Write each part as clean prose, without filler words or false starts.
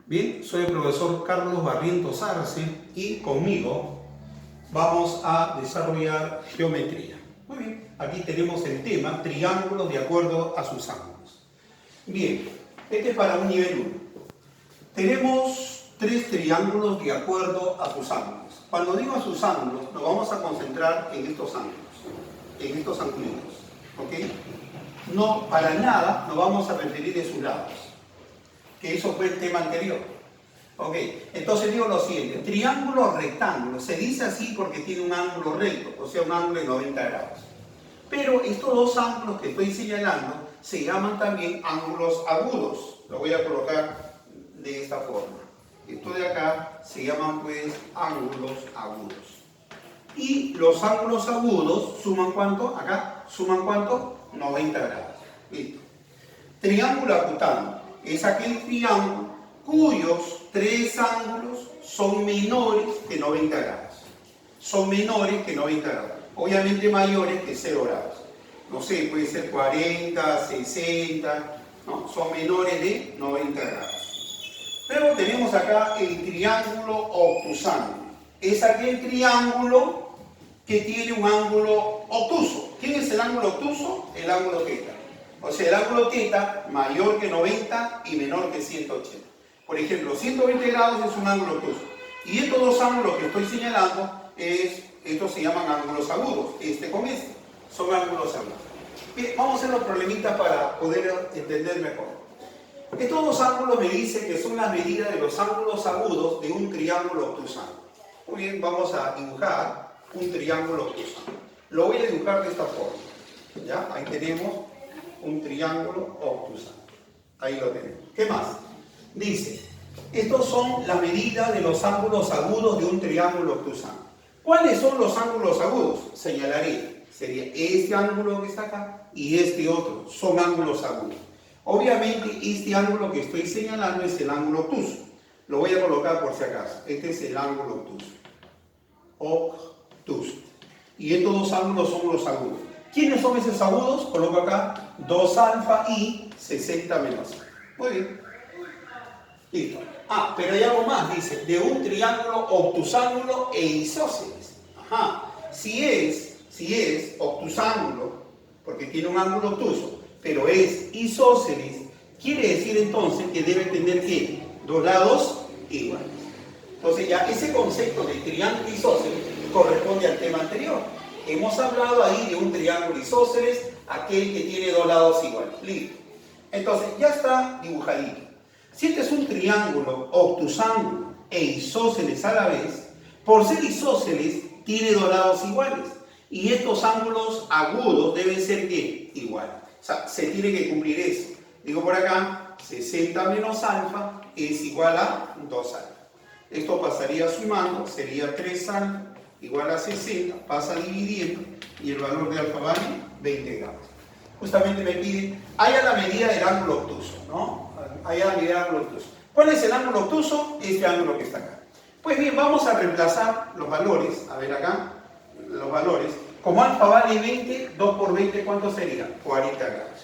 Bien, soy el profesor Carlos Barrientos Arce y conmigo vamos a desarrollar geometría. Muy bien, aquí tenemos el tema triángulos de acuerdo a sus ángulos. Bien, este es para un nivel 1. Tenemos 3 triángulos de acuerdo a sus ángulos. Cuando digo a sus ángulos, nos vamos a concentrar en estos angulitos, ¿ok? No, para nada nos vamos a referir a sus lados, que eso fue el tema anterior. Ok, entonces digo lo siguiente, triángulo rectángulo, se dice así porque tiene un ángulo recto, o sea, un ángulo de 90 grados. Pero estos dos ángulos que estoy señalando se llaman también ángulos agudos. Lo voy a colocar de esta forma. Esto de acá se llaman pues ángulos agudos. Y los ángulos agudos suman ¿cuánto? Acá suman ¿cuánto? 90 grados. Listo. Triángulo acutano es aquel triángulo cuyos 3 ángulos son menores que 90 grados. Son menores que 90 grados. Obviamente mayores que 0 grados. No sé, puede ser 40, 60, ¿no? Son menores de 90 grados. Luego tenemos acá el triángulo obtusano. Es aquel triángulo que tiene un ángulo obtuso. ¿Quién es el ángulo obtuso? El ángulo θ. O sea, el ángulo θ mayor que 90 y menor que 180. Por ejemplo, 120 grados es un ángulo obtuso. Y estos dos ángulos que estoy señalando, estos se llaman ángulos agudos. Este con este son ángulos agudos. Bien, vamos a hacer los problemitas para poder entender mejor. Estos dos ángulos me dicen que son las medidas de los ángulos agudos de un triángulo obtusano. Muy bien, vamos a dibujar un triángulo obtusano. Lo voy a dibujar de esta forma. ¿Ya? Ahí tenemos un triángulo obtusano. Ahí lo tenemos. ¿Qué más? Dice, estos son las medidas de los ángulos agudos de un triángulo obtusano. ¿Cuáles son los ángulos agudos? Señalaré. Sería este ángulo que está acá y este otro. Son ángulos agudos. Obviamente, este ángulo que estoy señalando es el ángulo obtuso. Lo voy a colocar por si acaso. Este es el ángulo obtuso. Obtuso. Y estos dos ángulos son los agudos. ¿Quiénes son esos agudos? Coloco acá 2 alfa y 60 menos. Muy bien. Listo. Ah, pero hay algo más, dice, de un triángulo obtusángulo e isósceles. Ajá. Si es obtusángulo, porque tiene un ángulo obtuso, pero es isósceles, quiere decir entonces que debe tener ¿qué? 2 lados iguales. Entonces ya ese concepto de triángulo isósceles corresponde al tema anterior. Hemos hablado ahí de un triángulo isósceles, aquel que tiene 2 lados iguales. Listo. Entonces ya está dibujadito. Si este es un triángulo obtusángulo e isósceles a la vez, por ser isósceles tiene 2 lados iguales. Y estos ángulos agudos deben ser ¿qué? Iguales. O sea, se tiene que cumplir eso. Digo por acá, 60 menos alfa es igual a 2 alfa. Esto pasaría sumando, sería 3 alfa igual a 60, pasa dividiendo y el valor de alfa vale 20 grados. Justamente me pide, haya la medida del ángulo obtuso, ¿no? Haya la medida del ángulo obtuso. ¿Cuál es el ángulo obtuso? Este ángulo que está acá. Pues bien, vamos a reemplazar los valores, a ver acá, los valores. Como alfa vale 20, 2 por 20, ¿cuánto sería? 40 grados.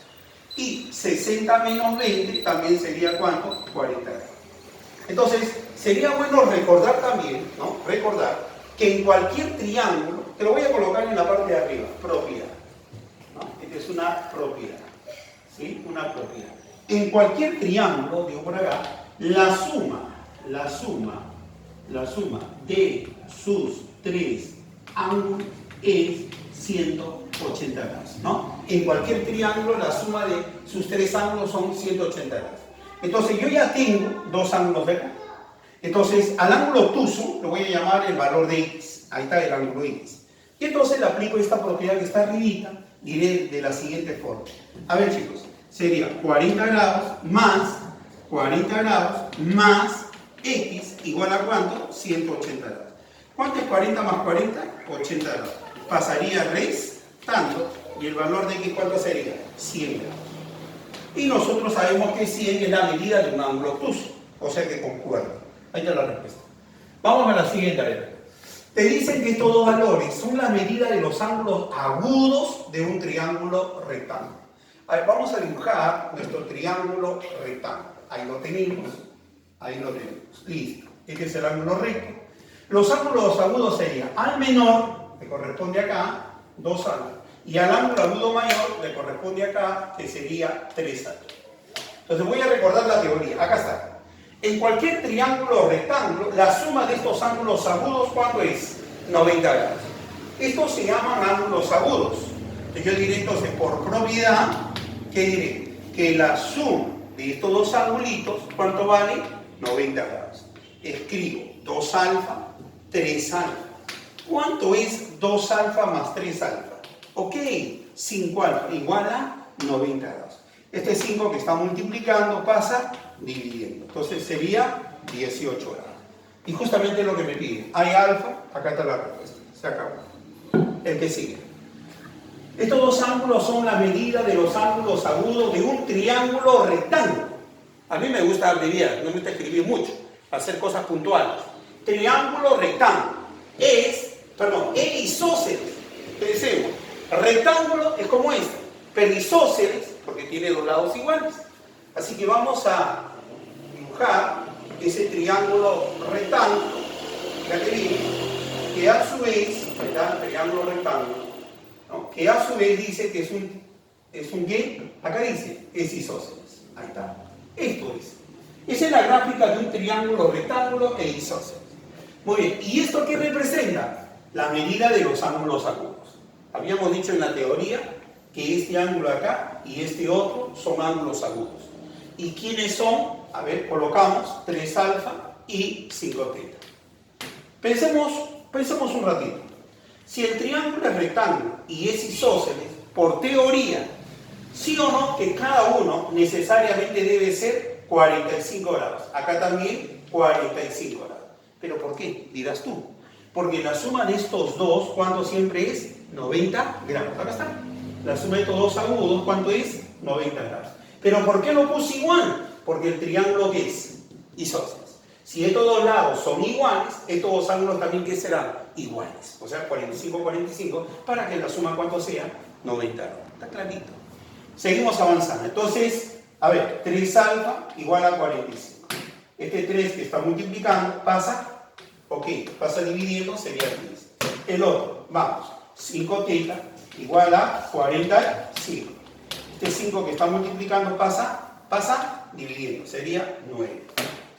Y 60 menos 20 también sería ¿cuánto? 40 grados. Entonces, sería bueno recordar también, ¿no? Recordar que en cualquier triángulo, te lo voy a colocar en la parte de arriba, propiedad. ¿No? Esta es una propiedad. ¿Sí? Una propiedad. En cualquier triángulo, digo por acá, la suma de sus 3 ángulos es 180 grados, ¿no? En cualquier triángulo la suma de sus 3 ángulos son 180 grados. Entonces yo ya tengo 2 ángulos de acá. Entonces al ángulo obtuso lo voy a llamar el valor de x. Ahí está el ángulo x. Y entonces le aplico esta propiedad que está arribita, diré de la siguiente forma. A ver chicos, sería 40 grados más x igual a ¿cuánto? 180 grados. ¿Cuánto es 40 más 40? 80 grados. Pasaría restando y el valor de x ¿cuánto sería? 100 grados. Y nosotros sabemos que 100 es la medida de un ángulo obtuso, o sea que concuerda. Ahí está la respuesta. Vamos a la siguiente, a ver. Te dicen que estos dos valores son la medida de los ángulos agudos de un triángulo rectángulo. A ver, vamos a dibujar nuestro triángulo rectángulo. Ahí lo tenemos. Ahí lo tenemos. Listo. Este es el ángulo recto. Los ángulos agudos serían al menor, que corresponde acá, 2 alfa. Y al ángulo agudo mayor le corresponde acá, que sería 3 alfa. Entonces voy a recordar la teoría. Acá está. En cualquier triángulo o rectángulo, la suma de estos ángulos agudos, ¿cuánto es? 90 grados. Estos se llaman ángulos agudos. Entonces yo diré entonces, por propiedad, ¿qué diré? Que la suma de estos dos angulitos, ¿cuánto vale? 90 grados. Escribo 2 alfa, 3 alfa. ¿Cuánto es 2 alfa más 3 alfa? Ok, 5 alfa igual a 90 grados. Este 5 que está multiplicando pasa dividiendo. Entonces sería 18 grados. Y justamente lo que me pide. Hay alfa, acá está la respuesta. Se acabó. El que sigue. Estos dos ángulos son la medida de los ángulos agudos de un triángulo rectángulo. A mí me gusta abreviar, no me gusta escribir mucho, hacer cosas puntuales. Triángulo rectángulo. E isósceles. Pensemos, rectángulo es como este, pero isósceles porque tiene dos lados iguales. Así que vamos a dibujar ese triángulo rectángulo, ya que viene, que a su vez, ¿verdad? Triángulo rectángulo, ¿no? Que a su vez dice que es un ¿qué? Acá dice, es isósceles. Ahí está. Esto es. Esa es la gráfica de un triángulo rectángulo e isósceles. Muy bien. ¿Y esto qué representa? La medida de los ángulos agudos. Habíamos dicho en la teoría que este ángulo acá y este otro son ángulos agudos. ¿Y quiénes son? A ver, colocamos 3 alfa y 5 teta. Pensemos un ratito. Si el triángulo es rectángulo y es isósceles, por teoría, sí o no que cada uno necesariamente debe ser 45 grados. Acá también 45 grados. ¿Pero por qué? Dirás tú. Porque la suma de estos dos, ¿cuánto siempre es? 90 grados. Acá está. La suma de estos dos agudos, ¿cuánto es? 90 grados. ¿Pero por qué lo puse igual? Porque el triángulo, ¿qué es? Isósceles. Si estos dos lados son iguales, estos dos ángulos también, ¿qué serán? Iguales. O sea, 45, 45, para que la suma, ¿cuánto sea? 90 grados. Está clarito. Seguimos avanzando. Entonces, a ver, 3 alfa igual a 45. Este 3 que está multiplicando pasa, ok, pasa dividiendo, sería 10. El otro, vamos, 5 teta igual a 45. Este 5 que está multiplicando pasa dividiendo, sería 9.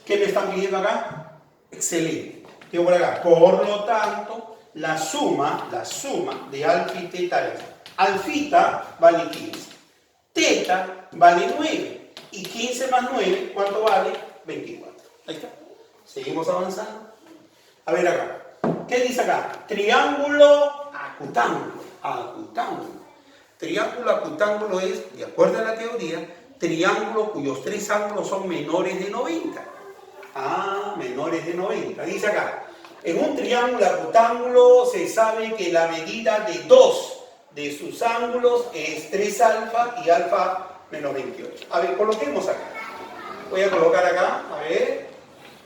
¿Qué me están pidiendo acá? Excelente. Tengo por acá, por lo tanto, la suma de alfa y teta es, alfita vale 15, teta vale 9, y 15 más 9, ¿cuánto vale? 24. Ahí está. Seguimos avanzando. A ver acá. ¿Qué dice acá? Triángulo acutángulo. Triángulo acutángulo es, de acuerdo a la teoría, triángulo cuyos 3 ángulos son menores de 90. Menores de 90. Dice acá, en un triángulo acutángulo se sabe que la medida de 2 de sus ángulos es 3 alfa y alfa menos 28. A ver, coloquemos acá. Voy a colocar acá, a ver,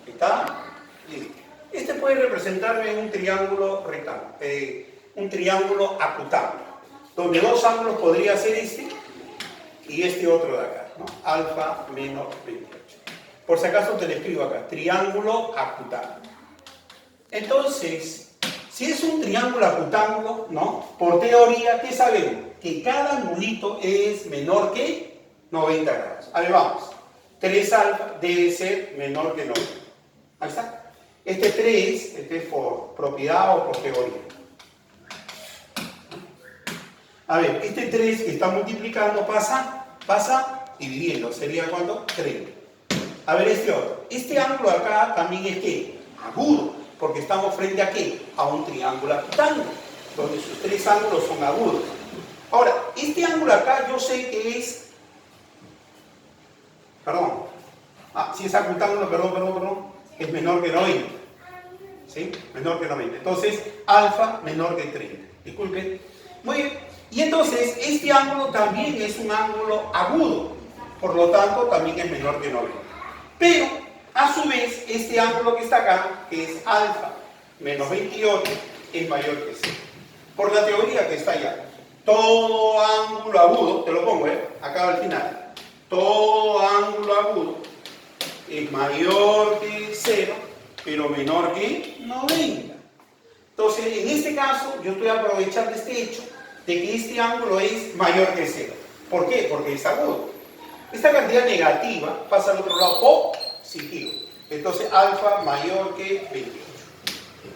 ¿está? Listo. Este puede representarme un triángulo rectángulo, un triángulo acutángulo, donde 2 ángulos podría ser este y este otro de acá, ¿no? Alfa menos 28. Por si acaso te lo escribo acá, triángulo acutángulo. Entonces, si es un triángulo acutángulo, ¿no? Por teoría, ¿qué sabemos? Que cada angulito es menor que 90 grados. A ver, vamos. 3 alfa debe ser menor que 90. Ahí está. Este 3, este es por propiedad o por teoría. A ver, este 3 que está multiplicando pasa dividiendo. ¿Sería cuánto? 30. A ver este otro. Este ángulo acá también es ¿qué? Agudo. Porque estamos frente a ¿qué? A un triángulo acutángulo, donde sus 3 ángulos son agudos. Ahora, este ángulo acá yo sé que es... Perdón. Si es acutángulo, perdón. Es menor que 90. ¿Sí? Menor que 90. Entonces, alfa menor que 30. Disculpen. Muy bien. Y entonces, este ángulo también es un ángulo agudo. Por lo tanto, también es menor que 90. Pero, a su vez, este ángulo que está acá, que es alfa menos 28, es mayor que 0. Por la teoría que está allá. Todo ángulo agudo, te lo pongo, acá al final. Todo ángulo agudo es mayor que 0, pero menor que 90. Entonces, en este caso, yo estoy aprovechando este hecho de que este ángulo es mayor que 0. ¿Por qué? Porque es agudo. Esta cantidad negativa pasa al otro lado positivo. Entonces, alfa mayor que 28.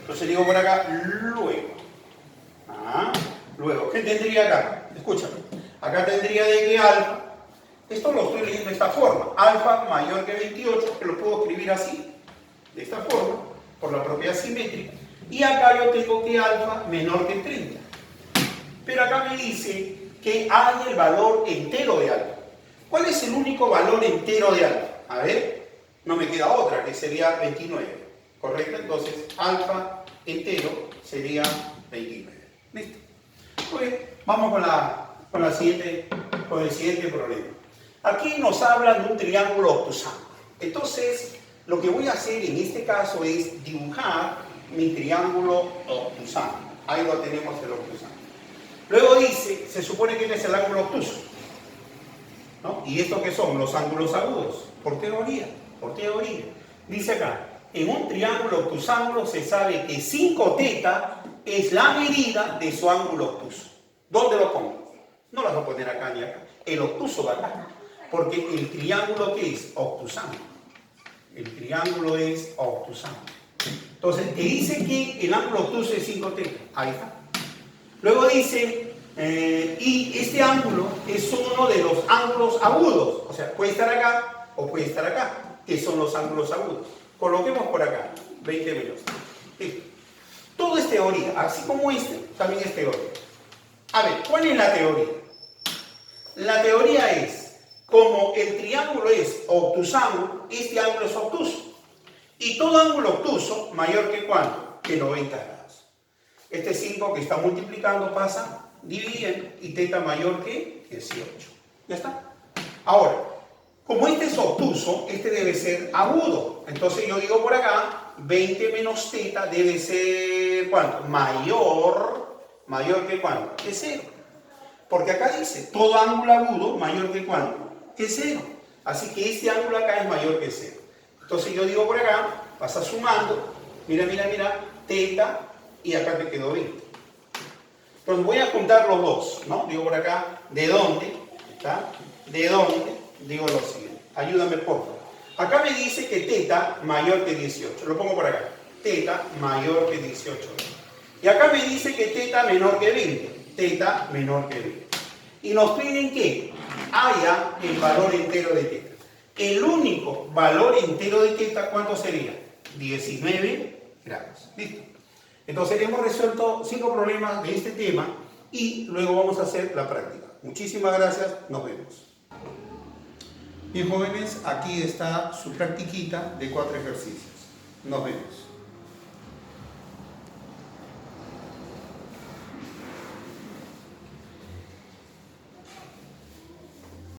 Entonces digo por acá, luego. Luego, ¿qué tendría acá? Escúchame. Acá tendría de que alfa, esto lo estoy leyendo de esta forma, alfa mayor que 28, que lo puedo escribir así, de esta forma, por la propiedad simétrica. Y acá yo tengo que alfa menor que 30. Pero acá me dice que hay el valor entero de alfa. ¿Cuál es el único valor entero de alfa? A ver, no me queda otra, que sería 29. ¿Correcto? Entonces, alfa entero sería 29. ¿Listo? Pues vamos con el siguiente problema. Aquí nos hablan de un triángulo obtusano. Entonces, lo que voy a hacer en este caso es dibujar mi triángulo obtusano. Ahí lo tenemos, el obtusano. Luego dice, se supone que es el ángulo obtuso, ¿no? ¿Y esto qué son? Los ángulos agudos. Por teoría. Dice acá, en un triángulo obtusángulo se sabe que 5θ es la medida de su ángulo obtuso. ¿Dónde lo pongo? No lo voy a poner acá ni acá. El obtuso va acá. Porque el triángulo que es obtusano. El triángulo es obtusano. Entonces, te dice que el ángulo obtuso es 5θ. Ahí está. Luego dice, y este ángulo es uno de los ángulos agudos. O sea, puede estar acá o puede estar acá. Que son los ángulos agudos. Coloquemos por acá, 20 menos. Listo. Todo es teoría, así como este, también es teoría. A ver, ¿cuál es la teoría? La teoría es, como el triángulo es obtusángulo, este ángulo es obtuso. Y todo ángulo obtuso, mayor que ¿cuánto? Que 90 grados. Este 5 que está multiplicando pasa dividiendo y θ mayor que 18. ¿Ya está? Ahora, como este es obtuso, este debe ser agudo. Entonces yo digo por acá, 20 menos θ debe ser, ¿cuánto? Mayor que ¿cuánto? Que 0. Porque acá dice, todo ángulo agudo mayor que ¿cuánto? Que 0. Así que este ángulo acá es mayor que 0. Entonces yo digo por acá, pasa sumando, mira, θ, y acá te quedó 20. Entonces voy a juntar los dos, ¿no? Digo por acá, ¿de dónde? ¿Está? ¿De dónde? Digo lo siguiente, ayúdame por favor. Acá me dice que θ mayor que 18, lo pongo por acá, θ mayor que 18. Y acá me dice que θ menor que 20, θ menor que 20. Y nos piden que haya el valor entero de θ. El único valor entero de θ, ¿cuánto sería? 19 grados. ¿Listo? Entonces hemos resuelto 5 problemas de este tema y luego vamos a hacer la práctica. Muchísimas gracias, nos vemos. Bien, jóvenes, aquí está su practiquita de 4 ejercicios. Nos vemos.